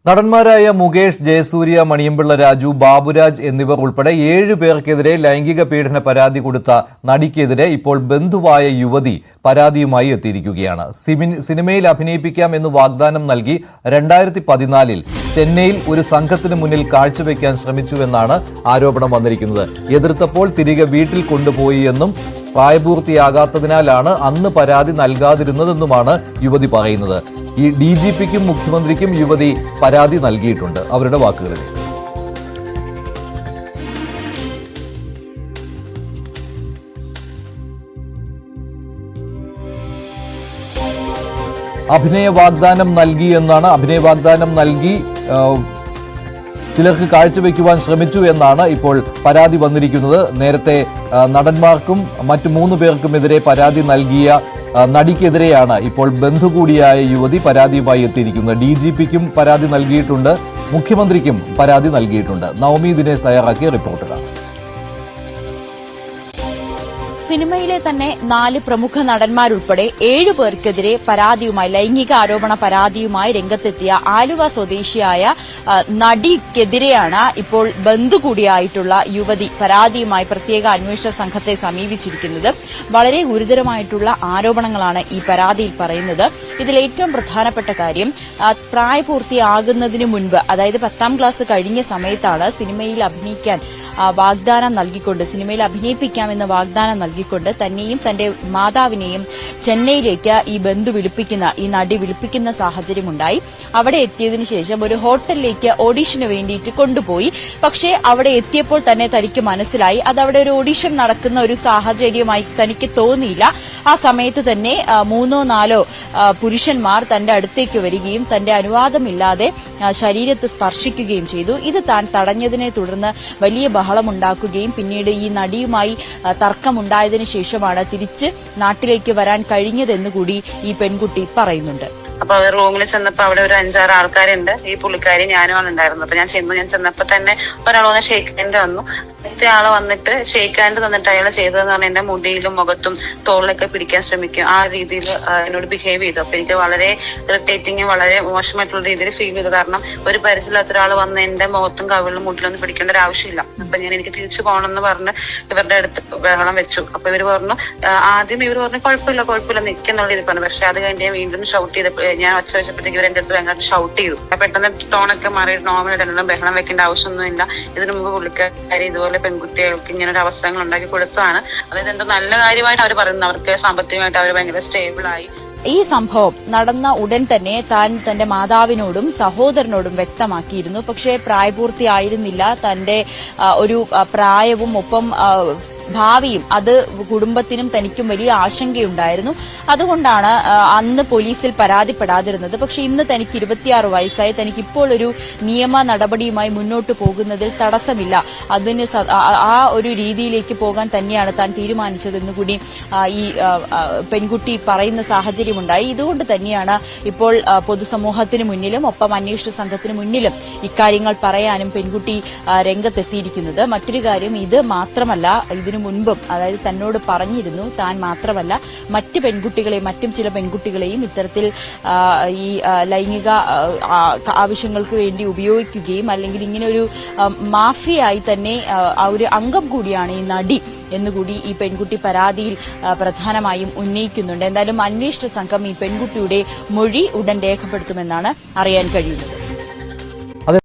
നടന്മാരായ മുകേഷ്, ജയസൂര്യ, മണിയമ്പിള്ള രാജു, ബാബുരാജ് എന്നിവർ ഉൾപ്പെടെ 7 പേർക്കെതിരെ ലൈംഗിക പീഡന പരാതി കൊടുത്ത നടിക്കെതിരെ ഇപ്പോൾ ബന്ധുവായ യുവതി പരാതിയുമായി എത്തിയിരിക്കുകയാണ്. സിനിമയിൽ അഭിനയിപ്പിക്കാം എന്ന് വാഗ്ദാനം നൽകി 2014-ൽ ചെന്നൈയിൽ ഒരു സംഘത്തിന് മുന്നിൽ കാഴ്ചവെക്കാൻ ശ്രമിച്ചുവെന്നാണ് ആരോപണം വന്നിരിക്കുന്നത്. എതിർത്തപ്പോൾ തിരികെ വീട്ടിൽ കൊണ്ടുപോയി എന്നും പ്രായപൂർത്തിയാകാത്തതിനാലാണ് അന്ന് പരാതി നൽകാതിരുന്നതെന്നുമാണ് യുവതി പറയുന്നത്. ഈ DGPക്കും മുഖ്യമന്ത്രിക്കും യുവതി പരാതി നൽകിയിട്ടുണ്ട്. അവരുടെ വാക്കുകളിൽ അഭിനയ വാഗ്ദാനം നൽകി എന്നാണ്. അഭിനയ വാഗ്ദാനം നൽകി ചിലർക്ക് കാഴ്ചവെക്കുവാൻ ശ്രമിച്ചു എന്നാണ് ഇപ്പോൾ പരാതി വന്നിരിക്കുന്നത്. നേരത്തെ നടന്മാർക്കും മറ്റു 3 പേർക്കുമെതിരെ പരാതി നൽകിയ നടിക്കെതിരെയാണ് ഇപ്പോൾ ബന്ധു കൂടിയായ യുവതി പരാതിയുമായി എത്തിയിരിക്കുന്നത്. DGPക്കും പരാതി നൽകിയിട്ടുണ്ട്, മുഖ്യമന്ത്രിക്കും പരാതി നൽകിയിട്ടുണ്ട്. നവമി ദിനേശ് തയ്യാറാക്കിയ റിപ്പോർട്ടുകൾ. സിനിമയിലെ തന്നെ 4 പ്രമുഖ നടന്മാരുൾപ്പെടെ 7 പേർക്കെതിരെ പരാതിയുമായി ലൈംഗിക ആരോപണ പരാതിയുമായി രംഗത്തെത്തിയ ആലുവ സ്വദേശിയായ നടിക്കെതിരെയാണ് ഇപ്പോൾ ബന്ധു കൂടിയായിട്ടുള്ള യുവതി പരാതിയുമായി പ്രത്യേക അന്വേഷണ സംഘത്തെ സമീപിച്ചിരിക്കുന്നത്. വളരെ ഗുരുതരമായിട്ടുള്ള ആരോപണങ്ങളാണ് ഈ പരാതിയിൽ പറയുന്നത്. ഇതിൽ ഏറ്റവും പ്രധാനപ്പെട്ട കാര്യം, പ്രായപൂർത്തിയാകുന്നതിന് മുൻപ്, അതായത് 10ാം ക്ലാസ് കഴിഞ്ഞ സമയത്താണ് സിനിമയിൽ അഭിനയിക്കാൻ വാഗ്ദാനം നൽകിക്കൊണ്ട്, സിനിമയിൽ അഭിനയിപ്പിക്കാമെന്ന് വാഗ്ദാനം നൽകിക്കൊണ്ട് തന്നെയും തന്റെ മാതാവിനെയും ചെന്നൈയിലേക്ക് ഈ നടി വിളിപ്പിക്കുന്ന സാഹചര്യമുണ്ടായി. അവിടെ എത്തിയതിനു ശേഷം ഒരു ഹോട്ടലിലേക്ക് ഓഡീഷന് വേണ്ടിയിട്ട് കൊണ്ടുപോയി. പക്ഷേ അവിടെ എത്തിയപ്പോൾ തന്നെ തനിക്ക് മനസ്സിലായി അത് അവിടെ ഒരു ഓഡീഷൻ നടക്കുന്ന ഒരു സാഹചര്യമായി തനിക്ക് തോന്നിയില്ല. ആ സമയത്ത് തന്നെ 3-4 പുരുഷന്മാർ തന്റെ അടുത്തേക്ക് വരികയും തന്റെ അനുവാദമില്ലാതെ ശരീരത്ത് സ്പർശിക്കുകയും ചെയ്തു. ഇത് താൻ തടഞ്ഞതിനെ തുടർന്ന് വലിയ ബഹളമുണ്ടാക്കുകയും പിന്നീട് ഈ നടിയുമായി തർക്കമുണ്ടായതിനു ശേഷമാണ് തിരിച്ച് നാട്ടിലേക്ക് വരാൻ കഴിഞ്ഞതെന്നുകൂടി ഈ പെൺകുട്ടി പറയുന്നുണ്ട്. അപ്പൊ റൂമിൽ ചെന്നപ്പോ അവിടെ ഒരു 5-6 ആൾക്കാരുണ്ട്. ഈ പുള്ളിക്കാരി ഞാനുമാണ് ഉണ്ടായിരുന്നത്. അപ്പൊ ഞാൻ ചെന്നപ്പോ തന്നെ ഒരാൾ വന്ന് ഷേക്ക് ഹാൻഡ് വന്നു. മറ്റേ ആള് വന്നിട്ട് ഷേക്ക് ഹാൻഡ് തന്നിട്ട് അയാൾ ചെയ്തതെന്ന് പറഞ്ഞാൽ എന്റെ മുടിയിലും മുഖത്തും തോളിലൊക്കെ പിടിക്കാൻ ശ്രമിക്കും. ആ രീതിയിൽ എന്നോട് ബിഹേവ് ചെയ്തു. അപ്പൊ എനിക്ക് വളരെ ഇറിറ്റേറ്റിംഗ്, വളരെ മോശമായിട്ടുള്ള രീതിയിൽ ഫീൽ ചെയ്തു. കാരണം ഒരു പരിചയമില്ലാത്ത ഒരാൾ വന്ന് എന്റെ മുഖത്തും കവിളിലും മുടിലൊന്നും പിടിക്കേണ്ട ഒരു ആവശ്യമില്ല. അപ്പൊ എനിക്ക് തിരിച്ചു പോകണമെന്ന് പറഞ്ഞ് ഇവരുടെ അടുത്ത് ബഹളം വെച്ചു. അപ്പൊ ആദ്യം ഇവർ പറഞ്ഞു കുഴപ്പമില്ല നിൽക്കുന്നുള്ള രീതി പറഞ്ഞു. പക്ഷെ അത് കഴിഞ്ഞ് വീണ്ടും ഷൗട്ട് ചെയ്തപ്പോൾ, ഞാൻ ഒച്ച വെച്ചപ്പോഴത്തേക്ക് ഇവർ എന്റെ അടുത്ത് ഭയങ്കര ഷൗട്ട് ചെയ്തു. പെട്ടെന്ന് ടോണൊക്കെ മാറി നോർമലായിട്ട് ബഹളം വെക്കേണ്ട ആവശ്യമൊന്നുമില്ല. ഇതിനു മുമ്പ് പുള്ളിക്കാരി ഇതുപോലെ പെൺകുട്ടികൾക്ക് ഇങ്ങനെ ഒരു അവസരങ്ങൾ ഉണ്ടാക്കി കൊടുത്തതാണ്. അതായത് എന്തോ നല്ല കാര്യമായിട്ട് അവർ പറയുന്നത്. അവർക്ക് സാമ്പത്തികമായിട്ട് അവർ ഭയങ്കര സ്റ്റേബിൾ ആയി. ഈ സംഭവം നടന്ന ഉടൻ തന്നെ താൻ തന്റെ മാതാവിനോടും സഹോദരനോടും വ്യക്തമാക്കിയിരുന്നു. പക്ഷേ പ്രായപൂർത്തിയായിരുന്നില്ല. തന്റെ ഒരു പ്രായവും ഒപ്പം ഭാവിയും അത് കുടുംബത്തിനും തനിക്കും വലിയ ആശങ്കയുണ്ടായിരുന്നു. അതുകൊണ്ടാണ് അന്ന് പോലീസിൽ പരാതിപ്പെടാതിരുന്നത്. പക്ഷെ ഇന്ന് തനിക്ക് 26 വയസ്സായി. തനിക്ക് ഇപ്പോൾ ഒരു നിയമ നടപടിയുമായി മുന്നോട്ട് പോകുന്നതിൽ തടസ്സമില്ല. അതിന് ആ ഒരു രീതിയിലേക്ക് പോകാൻ തന്നെയാണ് താൻ തീരുമാനിച്ചതെന്ന് കൂടി ഈ പെൺകുട്ടി പറയുന്ന സാഹചര്യമുണ്ടായി. ഇതുകൊണ്ട് തന്നെയാണ് ഇപ്പോൾ പൊതുസമൂഹത്തിന് മുന്നിലും ഒപ്പം അന്വേഷണ സംഘത്തിന് മുന്നിലും ഇക്കാര്യങ്ങൾ പറയാനും പെൺകുട്ടി രംഗത്തെത്തിയിരിക്കുന്നത്. മറ്റൊരു കാര്യം, ഇത് മാത്രമല്ല, ഇതിനു മുൻപും അതായത് തന്നോട് പറഞ്ഞിരുന്നു താൻ മാത്രമല്ല മറ്റും ചില പെൺകുട്ടികളെയും ഇത്തരത്തിൽ ഈ ലൈംഗിക ആവശ്യങ്ങൾക്ക് വേണ്ടി ഉപയോഗിക്കുകയും അല്ലെങ്കിൽ ഇങ്ങനെ ഒരു മാഫിയായി തന്നെ ഒരു അംഗം കൂടിയാണ് ഈ നടി എന്നുകൂടി ഈ പെൺകുട്ടി പരാതിയിൽ പ്രധാനമായും ഉന്നയിക്കുന്നുണ്ട്. എന്തായാലും അന്വേഷണ സംഘം ഈ പെൺകുട്ടിയുടെ മൊഴി ഉടൻ രേഖപ്പെടുത്തുമെന്നാണ് അറിയാൻ കഴിയുന്നത്.